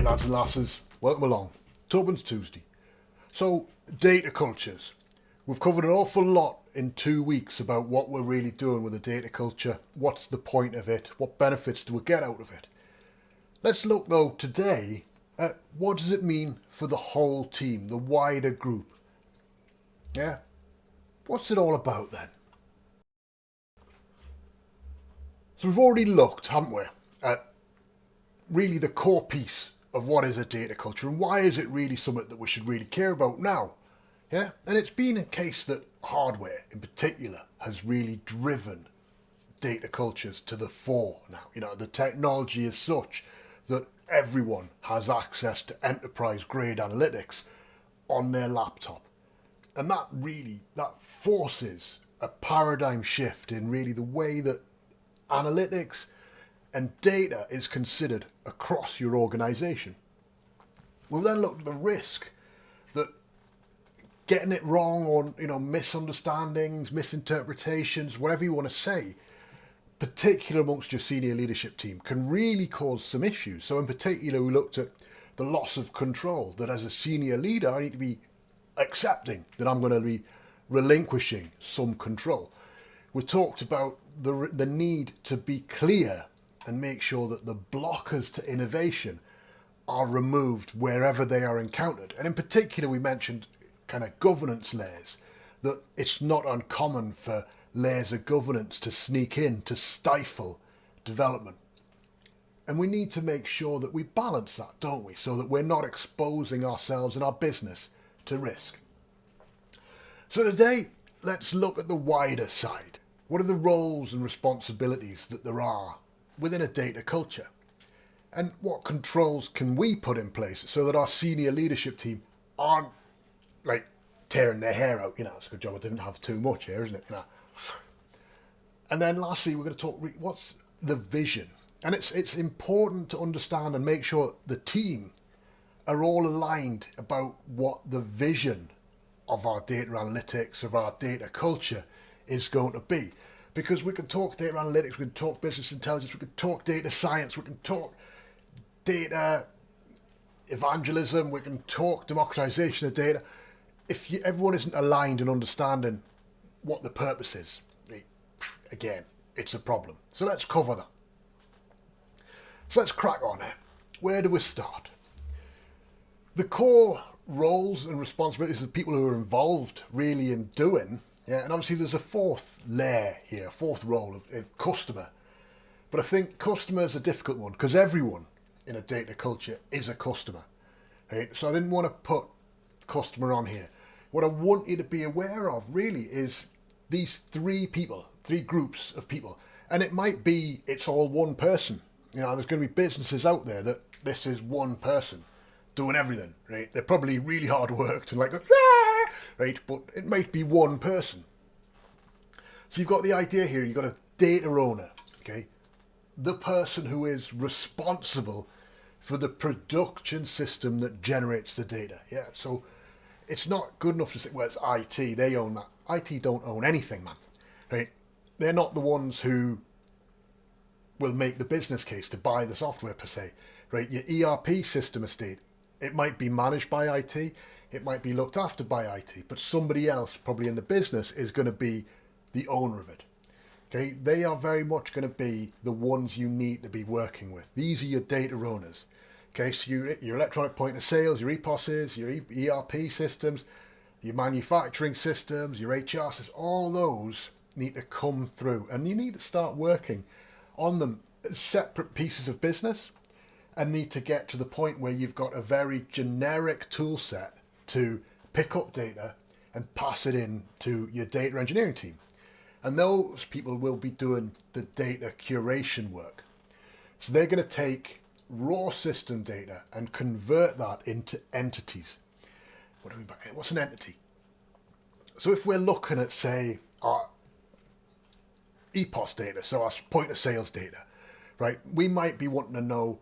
lads and lasses, welcome along. Tobin's Tuesday. So, data cultures. We've covered an awful lot in 2 weeks about what we're really doing with a data culture, what's the point of it, what benefits do we get out of it. Let's look though today at what does it mean for the whole team, the wider group. Yeah? What's it all about then? So we've already looked, haven't we, at really the core piece of what is a data culture and why is it really something that we should really care about now. Yeah, and it's been a case that hardware in particular has really driven data cultures to the fore now. You know, the technology is such that everyone has access to enterprise grade analytics on their laptop. And that forces a paradigm shift in really the way that analytics and data is considered across your organization. We've then looked at the risk that getting it wrong or, misunderstandings, misinterpretations, whatever you want to say, particularly amongst your senior leadership team, can really cause some issues. So in particular, we looked at the loss of control, that as a senior leader, I need to be accepting that I'm going to be relinquishing some control. We talked about the need to be clear and make sure that the blockers to innovation are removed wherever they are encountered. And in particular, we mentioned kind of governance layers, that it's not uncommon for layers of governance to sneak in to stifle development. And we need to make sure that we balance that, don't we? So that we're not exposing ourselves and our business to risk. So today, let's look at the wider side. What are the roles and responsibilities that there are within a data culture? And what controls can we put in place so that our senior leadership team aren't tearing their hair out? It's a good job I didn't have too much here, isn't it? And then lastly, we're going to talk, what's the vision? And it's important to understand and make sure the team are all aligned about what the vision of our data analytics, of our data culture is going to be. Because we can talk data analytics, we can talk business intelligence, we can talk data science, we can talk data evangelism, we can talk democratization of data. If everyone isn't aligned and understanding what the purpose is, again, it's a problem. So let's cover that. So let's crack on here. Where do we start? The core roles and responsibilities of people who are involved really in doing, and obviously there's a fourth layer here, fourth role of customer. But I think customer is a difficult one because everyone in a data culture is a customer. Right? So I didn't want to put customer on here. What I want you to be aware of really is these three groups of people. And it might be it's all one person. There's going to be businesses out there that this is one person doing everything, right? They're probably really hard work and right? But it might be one person. So you've got the idea here, you've got a data owner, okay? The person who is responsible for the production system that generates the data. Yeah, so it's not good enough to say, well, it's IT, they own that. IT don't own anything, man, right? They're not the ones who will make the business case to buy the software per se, right? Your ERP system estate, it might be managed by IT, it might be looked after by IT, but somebody else probably in the business is going to be the owner of it. Okay, they are very much going to be the ones you need to be working with. These are your data owners. Okay, so your electronic point of sales, your EPOSs, your ERP systems, your manufacturing systems, your HR systems, all those need to come through, and you need to start working on them as separate pieces of business and need to get to the point where you've got a very generic tool set to pick up data and pass it in to your data engineering team. And those people will be doing the data curation work. So they're going to take raw system data and convert that into entities. What do I mean by what's an entity? So if we're looking at, say, our EPOS data, so our point of sales data, right? We might be wanting to know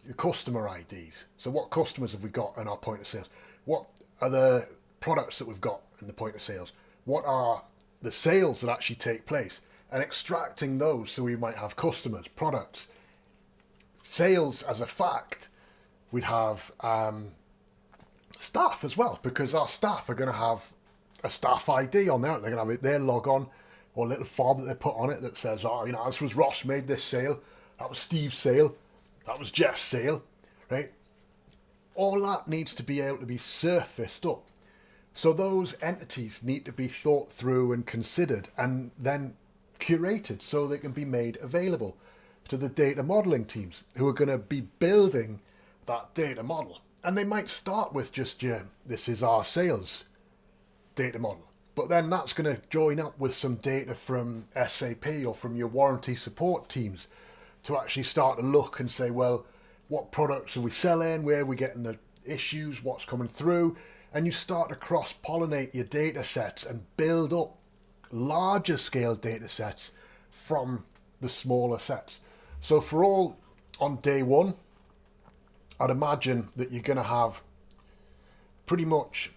the customer IDs. So what customers have we got in our point of sales? What are the products that we've got in the point of sales? What are the sales that actually take place? And extracting those, so we might have customers, products, sales as a fact We'd have staff as well, because our staff are going to have a staff ID on there. They're going to have their log on or a little fob that they put on it that says, oh, you know, this was Ross made this sale, that was Steve's sale, that was Jeff's sale, right? All that needs to be able to be surfaced up. So those entities need to be thought through and considered and then curated so they can be made available to the data modeling teams who are going to be building that data model. And they might start with just, this is our sales data model. But then that's going to join up with some data from SAP or from your warranty support teams to actually start to look and say, well, what products are we selling? Where are we getting the issues? What's coming through? And you start to cross-pollinate your data sets and build up larger scale data sets from the smaller sets. So for all on day one, I'd imagine that you're going to have pretty much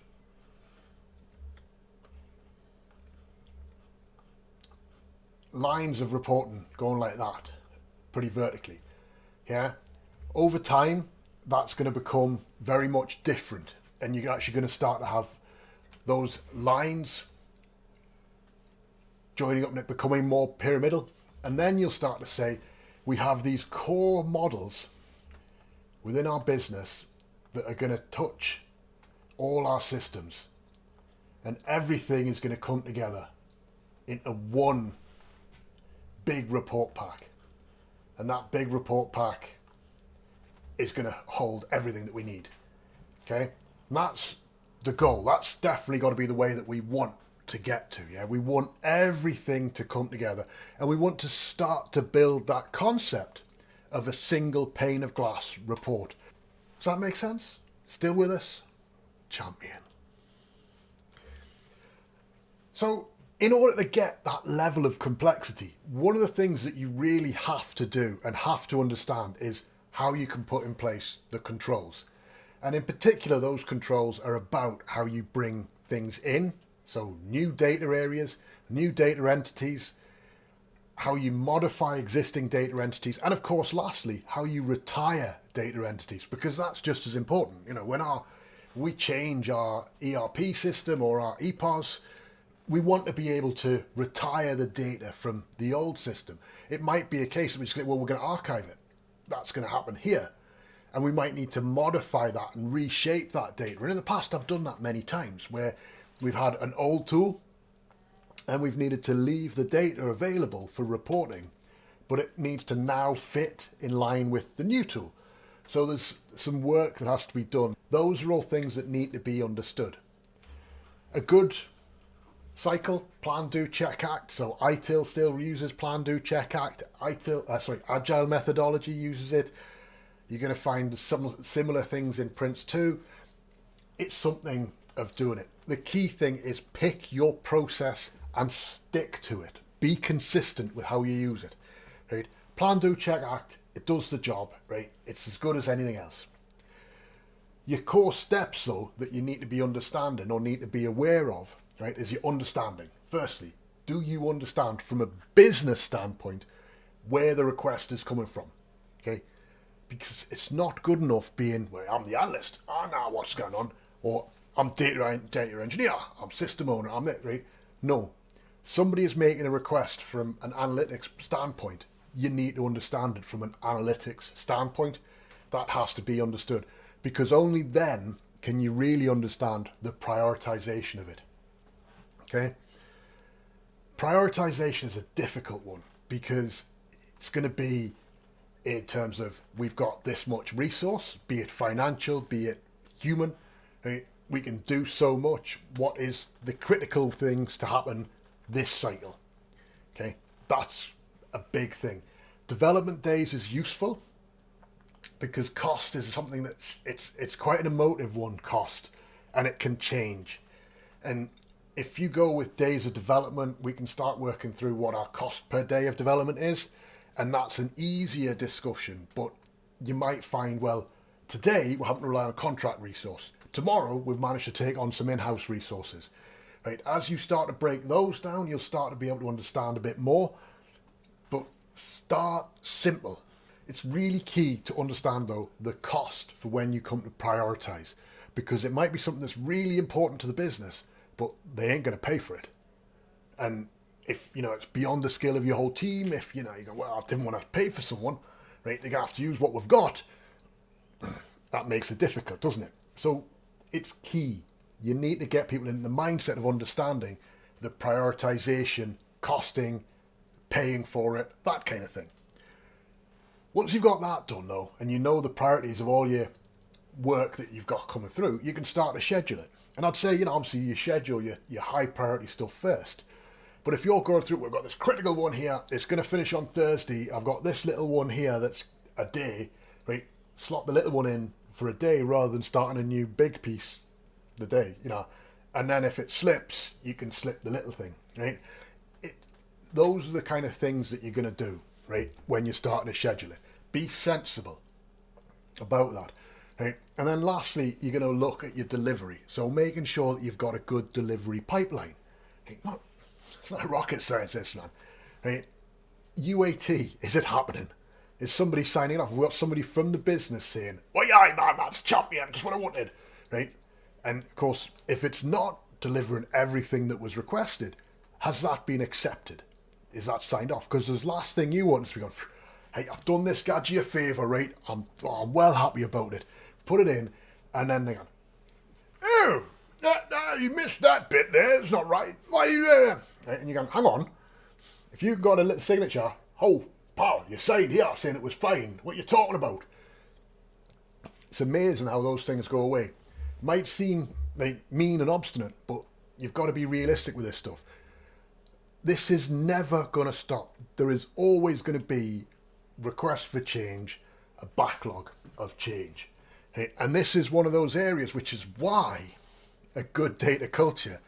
lines of reporting going like that, pretty vertically. Yeah. Over time, that's going to become very much different, and you're actually going to start to have those lines joining up and it becoming more pyramidal. And then you'll start to say, we have these core models within our business that are going to touch all our systems, and everything is going to come together into one big report pack. And that big report pack is going to hold everything that we need. Okay? And that's the goal. That's definitely got to be the way that we want to get to. Yeah, we want everything to come together, and we want to start to build that concept of a single pane of glass report. Does that make sense? Still with us? Champion. So in order to get that level of complexity, one of the things that you really have to do and have to understand is how you can put in place the controls. And in particular, those controls are about how you bring things in. So new data areas, new data entities, how you modify existing data entities, and of course, lastly, how you retire data entities, because that's just as important. You know, when we change our ERP system or our EPOS, we want to be able to retire the data from the old system. It might be a case of we just go, well, we're going to archive it. That's going to happen here. And we might need to modify that and reshape that data. And in the past, I've done that many times where we've had an old tool and we've needed to leave the data available for reporting, but it needs to now fit in line with the new tool. So there's some work that has to be done. Those are all things that need to be understood. A good cycle, plan, do, check, act. So ITIL still uses plan, do, check, act. Agile methodology uses it. You're going to find some similar things in Prince 2. It's something of doing it. The key thing is pick your process and stick to it. Be consistent with how you use it. Right? Plan, do, check, act. It does the job. Right? It's as good as anything else. Your core steps, though, that you need to be understanding or need to be aware of, right, is your understanding. Firstly, do you understand from a business standpoint where the request is coming from? Okay? Because it's not good enough being, well, I'm the analyst, I know what's going on, or I'm data engineer, I'm system owner, I'm it, right? No. Somebody is making a request from an analytics standpoint. You need to understand it from an analytics standpoint. That has to be understood, because only then can you really understand the prioritization of it. Okay? Prioritization is a difficult one because it's going to be in terms of we've got this much resource, be it financial, be it human. Right? We can do so much. What is the critical things to happen this cycle? Okay, that's a big thing. Development days is useful because cost is something that's it's quite an emotive one, cost, and it can change. And if you go with days of development, we can start working through what our cost per day of development is, and that's an easier discussion. But you might find, well, today we're having to rely on contract resource. Tomorrow we've managed to take on some in-house resources. Right? As you start to break those down, you'll start to be able to understand a bit more. But start simple. It's really key to understand, though, the cost for when you come to prioritize, because it might be something that's really important to the business, but they ain't going to pay for it. And if, it's beyond the skill of your whole team, if, you go, well, I didn't want to pay for someone, right, they're going to have to use what we've got, that makes it difficult, doesn't it? So it's key. You need to get people in the mindset of understanding the prioritization, costing, paying for it, that kind of thing. Once you've got that done, though, and you know the priorities of all your work that you've got coming through, you can start to schedule it. And I'd say, obviously you schedule your high priority stuff first. But if you're going through, we've got this critical one here, it's going to finish on Thursday, I've got this little one here that's a day, right? Slot the little one in for a day rather than starting a new big piece the day, And then if it slips, you can slip the little thing, right? Those are the kind of things that you're going to do, right, when you're starting to schedule it. Be sensible about that, right? And then lastly, you're going to look at your delivery. So making sure that you've got a good delivery pipeline. Right? It's not rocket science, this, man. Right? UAT, is it happening? Is somebody signing off? We've got somebody from the business saying, well, yeah, man, that's champion, just what I wanted, right? And of course, if it's not delivering everything that was requested, has that been accepted? Is that signed off? Because the last thing you want is to be going, hey, I've done this guy you a favour, right? I'm well happy about it. Put it in, and then they go, oh, you missed that bit there. It's not right. Why are you there? Right? And you go, hang on. If you've got a little signature, oh, pal, you signed here saying it was fine. What are you talking about? It's amazing how those things go away. Might seem like mean and obstinate, but you've got to be realistic with this stuff. This is never going to stop. There is always going to be requests for change, a backlog of change. And this is one of those areas which is why a good data culture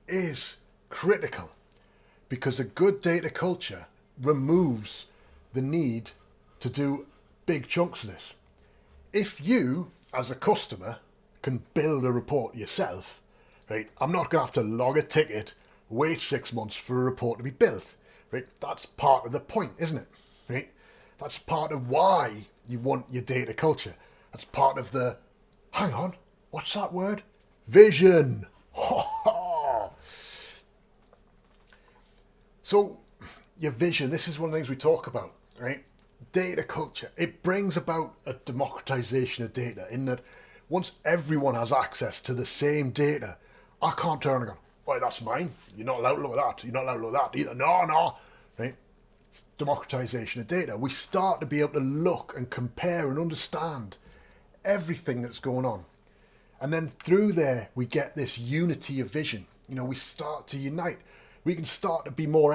is critical. Because a good data culture removes the need to do big chunks of this. If you, as a customer, can build a report yourself, right, I'm not going to have to log a ticket, wait 6 months for a report to be built, right? That's part of the point, isn't it? Right? That's part of why you want your data culture. That's part of the, hang on, what's that word? Vision. So, your vision, this is one of the things we talk about, right? Data culture, it brings about a democratization of data in that once everyone has access to the same data, I can't turn and go, well, that's mine. You're not allowed to look at that. You're not allowed to look at that either. No. Right? It's democratization of data. We start to be able to look and compare and understand everything that's going on. And then through there, we get this unity of vision. We start to unite. We can start to be more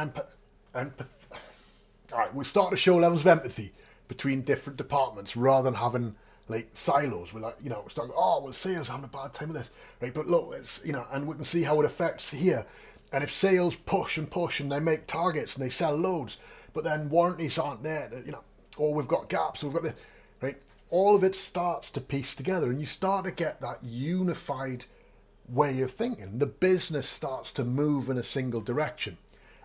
we start to show levels of empathy between different departments rather than having like silos. We're like, start, sales having a bad time with this, right? But look, it's, and we can see how it affects here. And if sales push and they make targets and they sell loads, but then warranties aren't there, or we've got gaps, or we've got this, right? All of it starts to piece together and you start to get that unified way of thinking. The business starts to move in a single direction.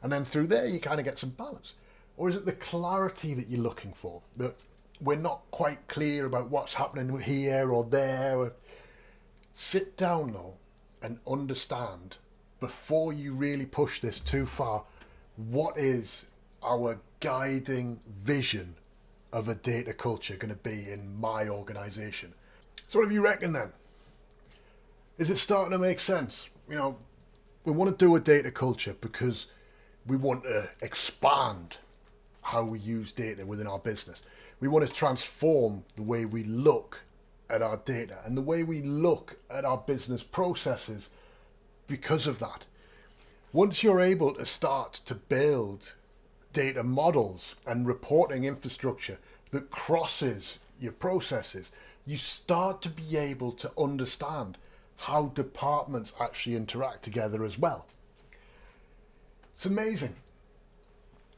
And then through there, you kind of get some balance. Or is it the clarity that you're looking for? That we're not quite clear about what's happening here or there. Sit down, though, and understand, before you really push this too far, what is our guiding vision of a data culture going to be in my organisation? So what do you reckon then? Is it starting to make sense? We want to do a data culture because we want to expand how we use data within our business. We want to transform the way we look at our data and the way we look at our business processes because of that. Once you're able to start to build data models and reporting infrastructure that crosses your processes, you start to be able to understand how departments actually interact together as well. It's amazing.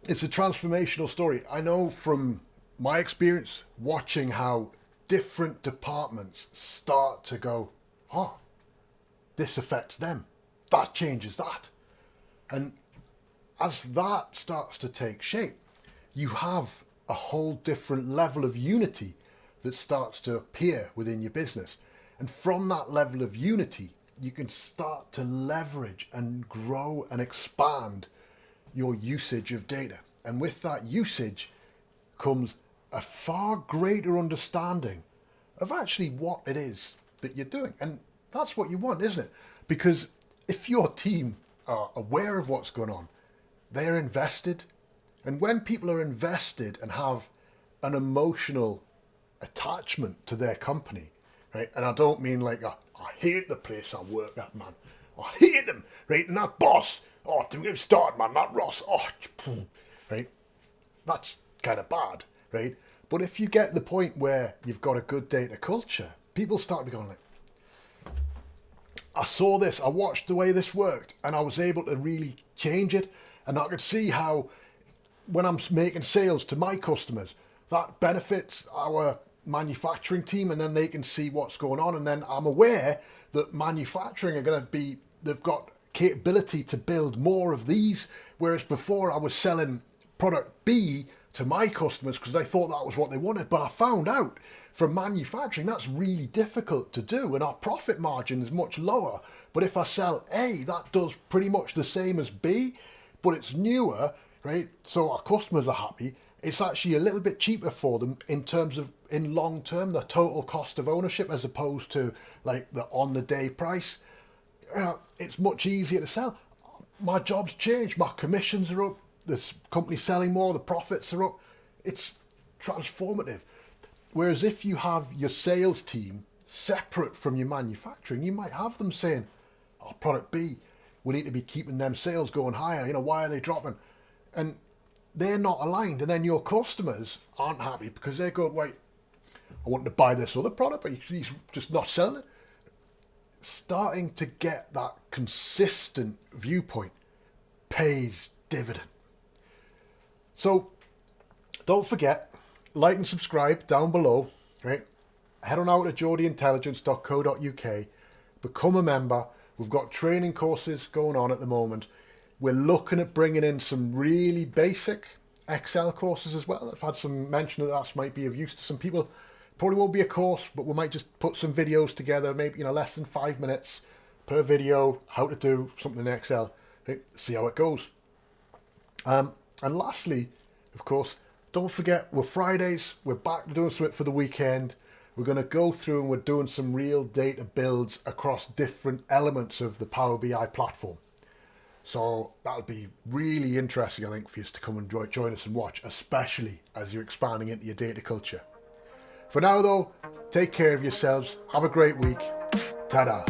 It's a transformational story. I know from my experience watching how different departments start to go, this affects them. That changes that. And as that starts to take shape, you have a whole different level of unity that starts to appear within your business. And from that level of unity, you can start to leverage and grow and expand your usage of data. And with that usage comes a far greater understanding of actually what it is that you're doing. And that's what you want, isn't it? Because if your team are aware of what's going on, they're invested. And when people are invested and have an emotional attachment to their company, right? And I don't mean like, I hate the place I work at, man. I hate them, right? And that boss, oh, don't get me started, man, that Ross, oh, right? That's kind of bad, right? But if you get the point where you've got a good data culture, people start to be going like, I saw this, I watched the way this worked, and I was able to really change it. And I could see how when I'm making sales to my customers, that benefits our manufacturing team, and then they can see what's going on. And then I'm aware that manufacturing are going to be, they've got capability to build more of these. Whereas before I was selling product B to my customers because I thought that was what they wanted. But I found out from manufacturing that's really difficult to do, and our profit margin is much lower. But if I sell A, that does pretty much the same as B, but it's newer, right? So our customers are happy. It's actually a little bit cheaper for them in terms of, in long term, the total cost of ownership as opposed to like the on the day price. It's much easier to sell. My job's changed. My commissions are up. The company's selling more. The profits are up. It's transformative. Whereas if you have your sales team separate from your manufacturing, you might have them saying, oh, product B, we need to be keeping them sales going higher. You know, why are they dropping? And they're not aligned. And then your customers aren't happy because they're going, wait, I want to buy this other product, but he's just not selling it. Starting to get that consistent viewpoint pays dividend. So don't forget, like and subscribe down below, right? Head on out to geordieintelligence.co.uk, become a member. We've got training courses going on at the moment. We're looking at bringing in some really basic Excel courses as well. I've had some mention that might be of use to some people. Probably won't be a course, but we might just put some videos together, maybe less than 5 minutes per video, how to do something in Excel. Okay, see how it goes. And lastly, of course, don't forget, we're Fridays. We're back to doing something for the weekend. We're going to go through and we're doing some real data builds across different elements of the Power BI platform. So that'll be really interesting, I think, for you to come and join us and watch, especially as you're expanding into your data culture. For now, though, take care of yourselves. Have a great week. Ta-da.